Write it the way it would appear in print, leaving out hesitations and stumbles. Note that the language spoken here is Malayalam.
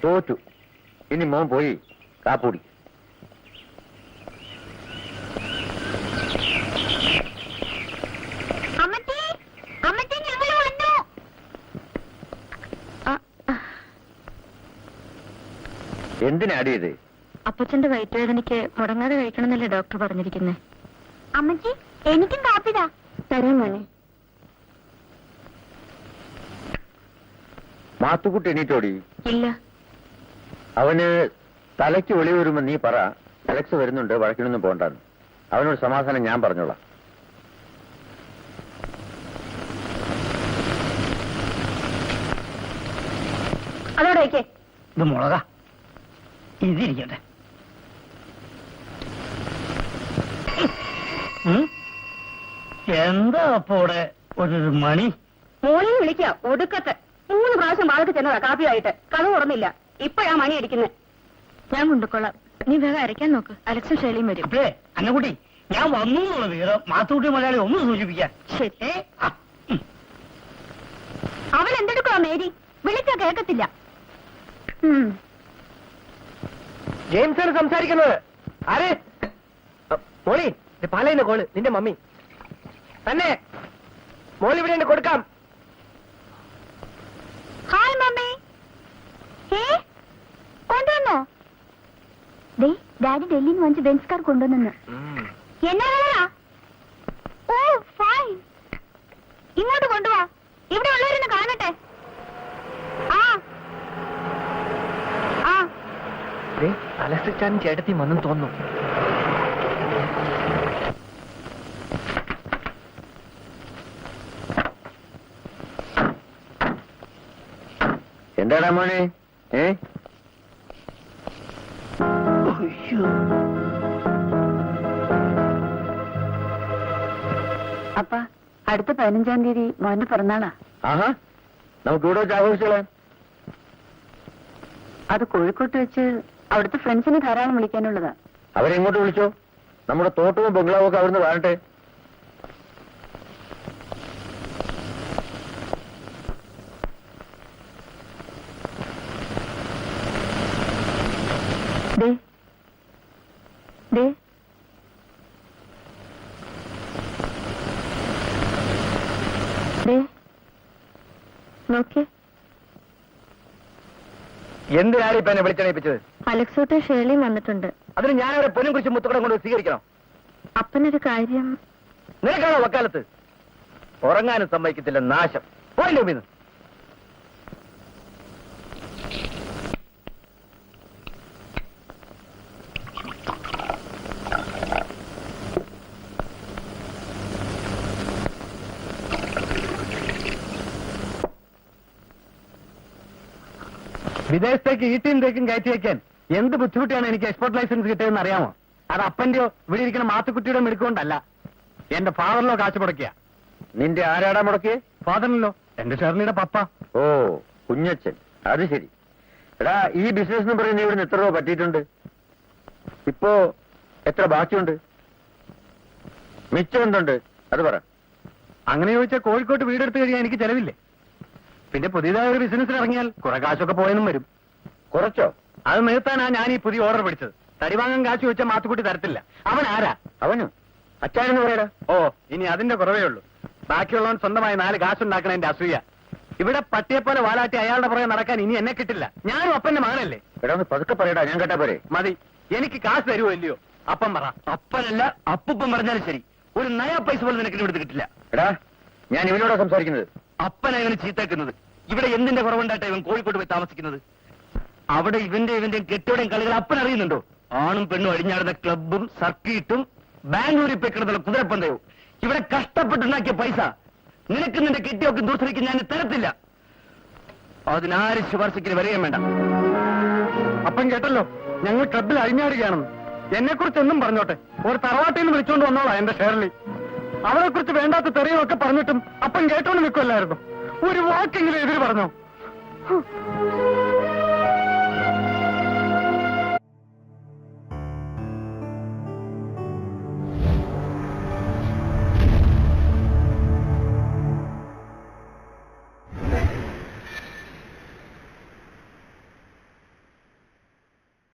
തോറ്റു. ഇനി മോൻ പോയി കാപ്പൂടി. എന്തിനാടി ഇത്? അപ്പച്ചന്റെ വയറ്റുവേദനയ്ക്ക് മുടങ്ങാതെ കഴിക്കണമെന്നല്ലേ ഡോക്ടർ പറഞ്ഞിരിക്കുന്നത്. അമ്മച്ചി എനിക്കും കാപ്പിതാ. തരാം മോനെ. മാത്തുക്കുട്ടി എണീറ്റോടി? ഇല്ല. അവന് തലയ്ക്ക് വെളി വരുമ്പോ നീ പറ, അലക്സ് വരുന്നുണ്ട്, വഴക്കിനൊന്നും പോകണ്ടെന്ന്. അവനോട് സമാധാനം ഞാൻ പറഞ്ഞോളാം. അതോടെ വയ്ക്കേ. ഇത് മുളക, ഇതിരിക്കട്ടെ. എന്താ അപ്പോടെ ഒരു മണി? മോളിൽ വിളിക്കാം. ഒടുക്കത്തെ 3 പ്രാവശ്യം വാഴക്ക് ചെന്നതാ കാപ്പിയായിട്ട്. കഥ തുറന്നില്ല. ഇപ്പഴാ മണി അടിക്കുന്നത്. ഞാൻ കൊണ്ടുകൊള്ളാം. നീ വേഗം അരയ്ക്കാൻ നോക്ക്. അലക്സും ശൈലിയും വരും. അപ്പേ അന്നക്കുട്ടി, ഞാൻ വന്നു എന്നുള്ള വിവരം മാത്തുക്കുട്ടി മലയാളി ഒന്ന് സൂചിപ്പിക്കാൻ. ശരി. അവൻ എന്തെടുക്കുവാ മേരി? വിളിച്ചാ കേൾക്കത്തില്ല. ജെയിംസാണ് സംസാരിക്കുന്നത്. ആരെ? മോളി, പാലയിന്റെ കോള്. നിന്റെ മമ്മി തന്നെ. മോൾ ഇവിടെ കൊടുക്കാം. Hi mummy. കൊണ്ടുവന്നോ? ഡാഡി ഡൽഹിയിൽ നിന്ന് വാങ്ങിച്ച ബെൻസ് കാർ കൊണ്ടുവന്നു. എന്നാ? Oh fine. ഇങ്ങോട്ട് കൊണ്ടുവാ. ഇവിടെ ഉള്ളവരൊന്ന് കാണട്ടെ. അലക്സിച്ചാനും ചേട്ടത്തി വന്നും തോന്നുന്നു. എന്താടാ മോനെ? അപ്പ അടുത്ത 15-ാം തീയതി മോന്റെ പിറന്നാളാ. ആഹാ, നമുക്ക് ഇവിടെ വെച്ച് ആഘോഷിച്ചോളാം. അത് കോഴിക്കോട്ട് വെച്ച് അവിടുത്തെ ഫ്രണ്ട്സിനെ ധാരാളം വിളിക്കാനുള്ളതാ. അവരെങ്ങോട്ട് വിളിച്ചോ? നമ്മുടെ തോട്ടവും ബംഗ്ലാവും ഒക്കെ അവിടുന്ന് കാണട്ടെ. എന്തിനാണ് ഇപ്പൊ എന്നെ വിളിച്ചണയിപ്പിച്ചത്? അലക്സോട്ടും ഷേളിയും വന്നിട്ടുണ്ട്. അതിന് ഞാനവിടെ പൊന്നും കുറിച്ച് മുത്തുകടം കൊണ്ട് സ്വീകരിക്കണം. അപ്പനൊരു കാര്യം. നിനക്കാണോ വക്കാലത്ത്? ഉറങ്ങാനും സമ്മതിക്കത്തില്ല, നാശം. പോയില്ലേ ഉമ്മീന്ന്? വിദേശത്തേക്ക് ഈട്ടിയും തേക്കും കയറ്റി വയ്ക്കാൻ എന്ത് ബുദ്ധിമുട്ടാണ് എനിക്ക് എക്സ്പോർട്ട് ലൈസൻസ് കിട്ടിയതെന്ന് അറിയാമോ? അത് അപ്പന്റെയോ ഇവിടെ ഇരിക്കുന്ന മാത്തുക്കുട്ടിയുടെ മിടുക്കൊണ്ടല്ല, എന്റെ ഫാദറിലോ കാശ് മുടക്കിയ. നിന്റെ ആരാടാ മുടക്കിയേ? ഫാദറിലോ, എന്റെ ഷെർലിയുടെ പപ്പ. ഓ, കുഞ്ഞച്ചൻ. അത് ശരി. എടാ, ഈ ബിസിനസ് എന്ന് പറയുന്ന ഇവിടുന്ന് എത്ര രൂപ പറ്റിയിട്ടുണ്ട്? ഇപ്പോ എത്ര ബാക്കിയുണ്ട്? മിച്ചം എന്തുണ്ട് അത് പറ. അങ്ങനെ ചോദിച്ചാൽ കോഴിക്കോട്ട് വീടെടുത്ത് കഴിയാൻ എനിക്ക് ചെലവില്ലേ? പിന്നെ പുതിയതായ ഒരു ബിസിനസ്സിൽ ഇറങ്ങിയാൽ കുറെ കാശൊക്കെ പോയെന്നും വരും. കുറച്ചോ? അത് നിർത്താനാ ഞാൻ ഈ പുതിയ ഓർഡർ പിടിച്ചത്. തടി വാങ്ങാൻ കാശ് ചോദിച്ചാൽ മാത്തുക്കുട്ടി തരത്തില്ല. അവൻ ആരാ? അവനും അച്ചാനെന്ന് പറയടാ. ഓ, ഇനി അതിന്റെ കുറവേ ഉള്ളൂ. ബാക്കിയുള്ളവൻ സ്വന്തമായി 4 കാശുണ്ടാക്കണതിന്റെ അസൂയ. ഇവിടെ പട്ടിയെപ്പോലെ വാലാട്ടി അയാളുടെ പുറകെ നടക്കാൻ ഇനി എന്നെ കിട്ടില്ല. ഞാനും അപ്പന്റെ മകനല്ലേ. എടാ, ഒന്ന് പതുക്കെ പറയടാ, ഞാൻ കേട്ടാ പോരെ? മതി. എനിക്ക് കാശ് തരുമോ ഇല്ലയോ? അപ്പം പറ. അപ്പനല്ല അപ്പൂപ്പൻ പറഞ്ഞാലും ശരി, ഒരു നയാ പൈസ പോലും നിനക്ക് ഇവിടുത്തെ കിട്ടില്ല. എടാ, ഞാൻ ഇവനോടാ സംസാരിക്കുന്നത്. അപ്പനാ ഇവന് ചീത്തേക്കുന്നത്. ഇവിടെ എന്തിന്റെ കുറവുണ്ടായിട്ടാ ഇവൻ കോഴിക്കോട്ട് പോയി താമസിക്കുന്നത്? അവിടെ ഇവന്റെയും കെട്ടിയോടെയും കളികൾ അപ്പൻ അറിയുന്നുണ്ടോ? ആണും പെണ്ണും അഴിഞ്ഞാടുന്ന ക്ലബും സർക്കിട്ടും ബാംഗ്ലൂരിൽ പോയി കിടന്നുള്ള കുതിരപ്പന്തയവും. ഇവിടെ കഷ്ടപ്പെട്ടുണ്ടാക്കിയ പൈസ നിനക്ക് നിന്റെ കെട്ടിയൊക്കെ ദൂസരിക്ക് ഞാൻ തരത്തില്ല. അതിനാരും ശുപാർശയ്ക്ക് വരികയും വേണ്ട. അപ്പം കേട്ടല്ലോ, ഞങ്ങൾ ക്ലബിൽ അഴിഞ്ഞാടുകയാണെന്ന്. എന്നെ കുറിച്ച് ഒന്നും പറഞ്ഞോട്ടെ, ഒരു തറവാട്ടിൽ നിന്ന് വിളിച്ചോണ്ട് വന്നോളാം എന്റെ ഷെർലി. അവളെ കുറിച്ച് വേണ്ടാത്ത തെറിയൊക്കെ പറഞ്ഞിട്ടും അപ്പം കേട്ടോണ്ട് നിൽക്കുമല്ലായിരുന്നു. ഒരു വാക്കെങ്കിലും എതിര് പറഞ്ഞോ?